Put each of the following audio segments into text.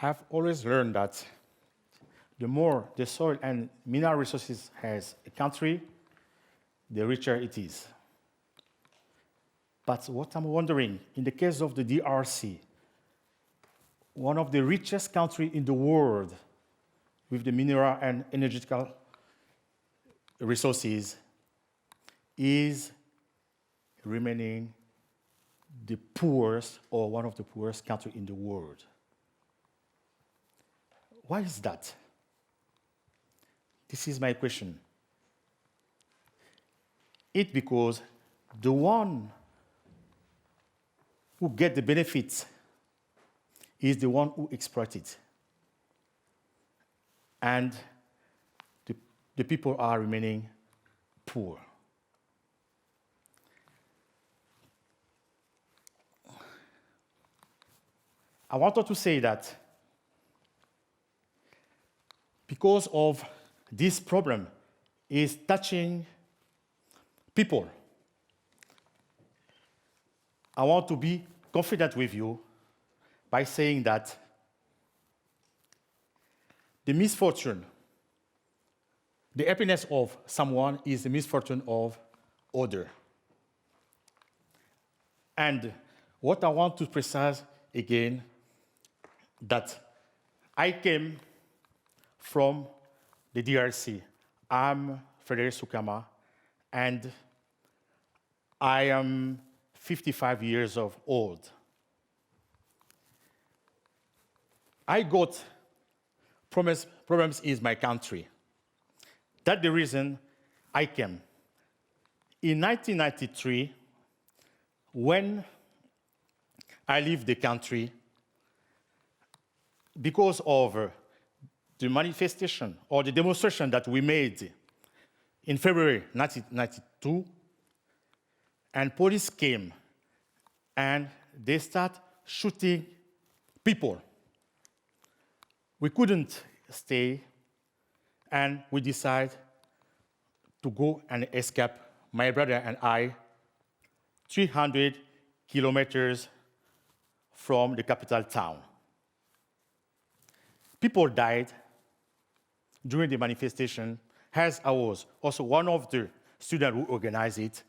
I've always learned that the more the soil and mineral resources has a country, the richer it is. But what I'm wondering, in the case of the DRC, one of the richest countries in the world with the mineral and energetical resources, is remaining the poorest or one of the poorest countries in the world. Why is that? This is my question. It's because the one who get the benefits is the one who exploits it. And the people are remaining poor. I wanted to say that because of this problem is touching people, I want to be confident with you by saying that the misfortune, the happiness of someone is the misfortune of other. And what I want to precise again, that I came from the DRC. I'm Frederick Sukama, and I am 55 years old. I got problems in my country. That's the reason I came. In 1993, when I left the country, because of the manifestation or the demonstration that we made in February 1992, and police came and they start shooting people. We couldn't stay, and we decided to go and escape, my brother and I, 300 kilometers from the capital town. People died during the manifestation, as I was also one of the students who organized it,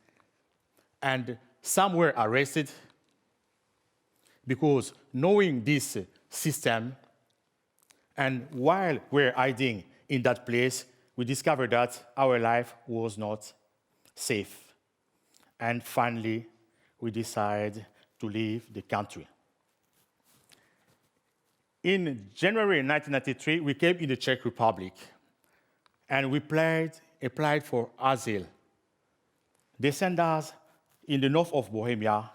and some were arrested because knowing this system, and while we were hiding in that place, we discovered that our life was not safe. And finally, we decided to leave the country. In January 1993, we came in the Czech Republic, and we applied for asylum. They sent us in the north of Bohemia.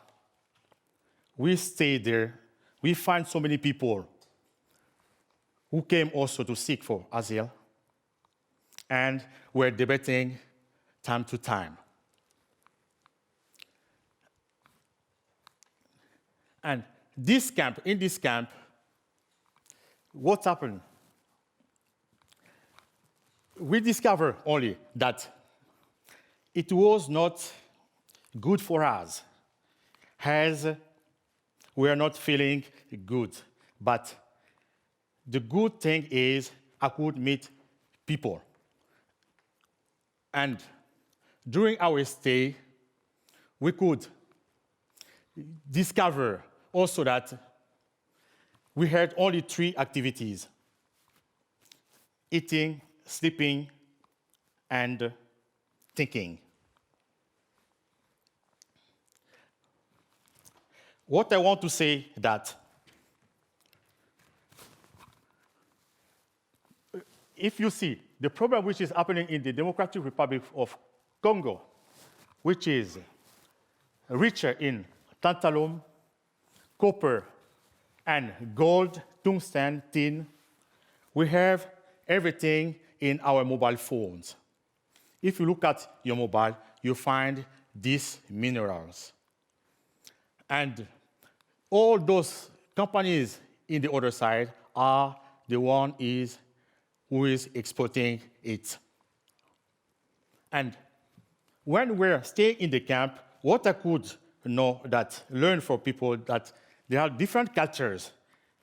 We stayed there. We found so many people who came also to seek for asylum, and were debating time to time. And in this camp, what happened? We discovered only that it was not good for us, as we are not feeling good. But the good thing is I could meet people. And during our stay, we could discover also that we had only 3 activities: eating, sleeping, and thinking. What I want to say that if you see the problem which is happening in the Democratic Republic of Congo, which is richer in tantalum, copper, and gold, tungsten, tin, we have everything in our mobile phones. If you look at your mobile, you find these minerals. And all those companies in the other side are the one who is exploiting it. And when we're staying in the camp, what I could learn from people that there are different cultures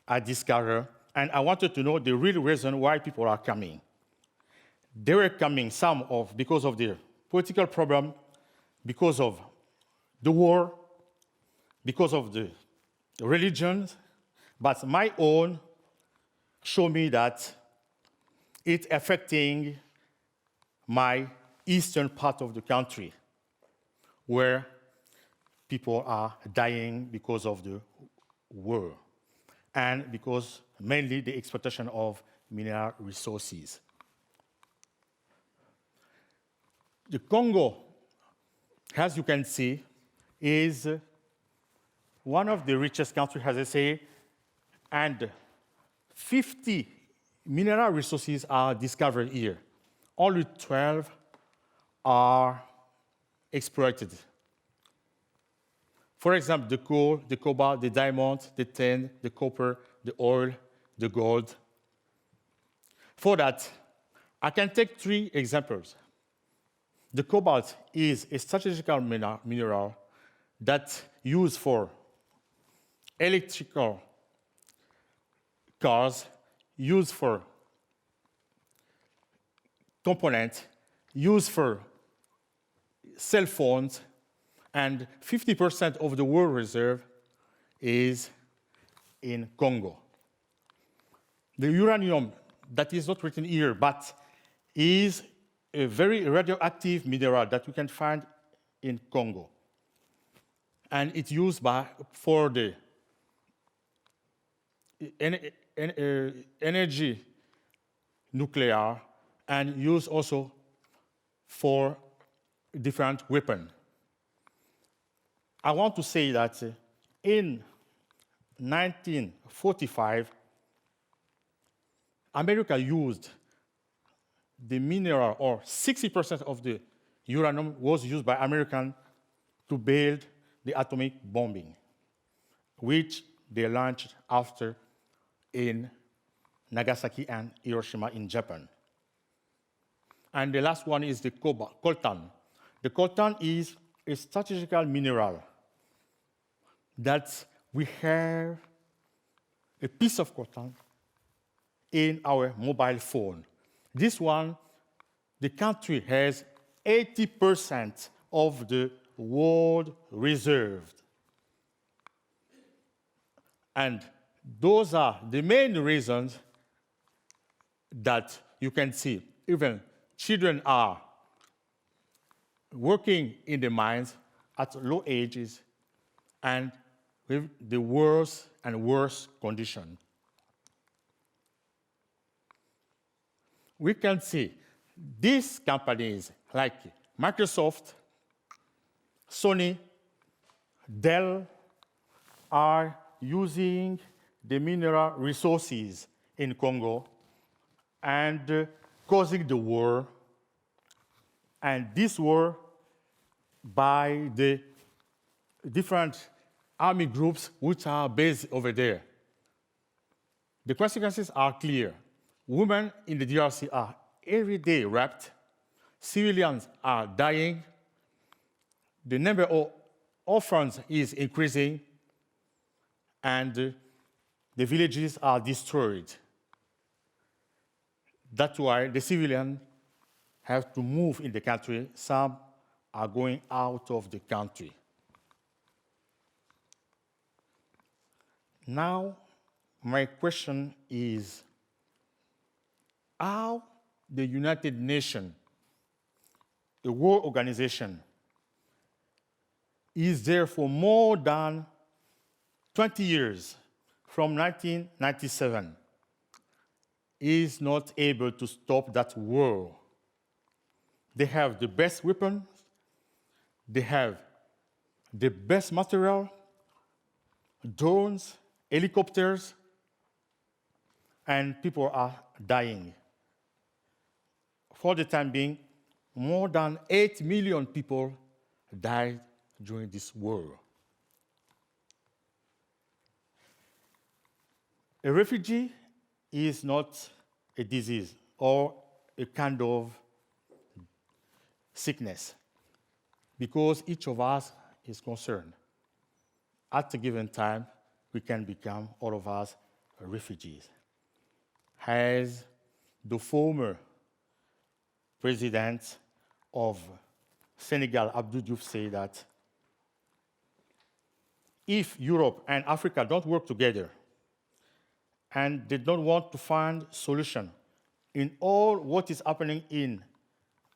I discover and I wanted to know the real reason why people are coming. They were coming, because of the political problem, because of the war, because of the religions, but my own show me that it's affecting my eastern part of the country, where people are dying because of the war, and because mainly the exploitation of mineral resources. The Congo, as you can see, is one of the richest countries, as I say, and 50 mineral resources are discovered here. Only 12 are exploited. For example, the coal, the cobalt, the diamond, the tin, the copper, the oil, the gold. For that, I can take 3 examples. The cobalt is a strategical mineral that's used for electrical cars, used for components, used for cell phones, and 50% of the world reserve is in Congo. The uranium, that is not written here, but is a very radioactive mineral that you can find in Congo. And it's used for the energy nuclear, and used also for different weapons. I want to say that in 1945, America used the mineral, or 60% of the uranium was used by Americans to build the atomic bombing, which they launched after in Nagasaki and Hiroshima in Japan. And the last one is the coltan. The coltan is a strategical mineral that we have a piece of coltan in our mobile phone. This one, the country has 80% of the world reserved. And those are the main reasons that you can see. Even children are working in the mines at low ages and with the worse and worse condition. We can see these companies like Microsoft, Sony, Dell are using the mineral resources in Congo and causing the war. And this war by the different army groups which are based over there. The consequences are clear. Women in the DRC are every day raped. Civilians are dying. The number of orphans is increasing. And the villages are destroyed. That's why the civilians have to move in the country. Some are going out of the country. Now, my question is, how the United Nations, the World Organization, is there for more than 20 years, from 1997, is not able to stop that war. They have the best weapons, they have the best material, drones, helicopters, and people are dying. For the time being, more than 8 million people died during this war. A refugee is not a disease or a kind of sickness, because each of us is concerned. At a given time, we can become, all of us, refugees. as the former president of Senegal, Abdou Diouf, said that if Europe and Africa don't work together and they don't want to find solution in all what is happening in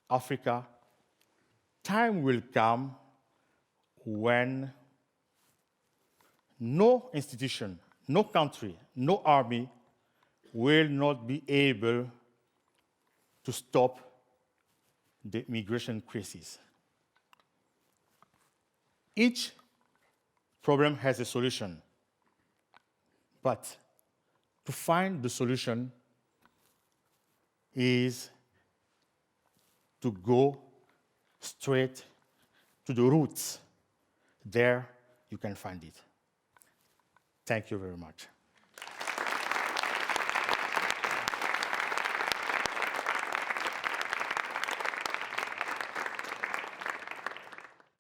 Africa, time will come when no institution, no country, no army will not be able to stop the migration crisis. Each problem has a solution, but to find the solution is to go straight to the roots. There you can find it. Thank you very much.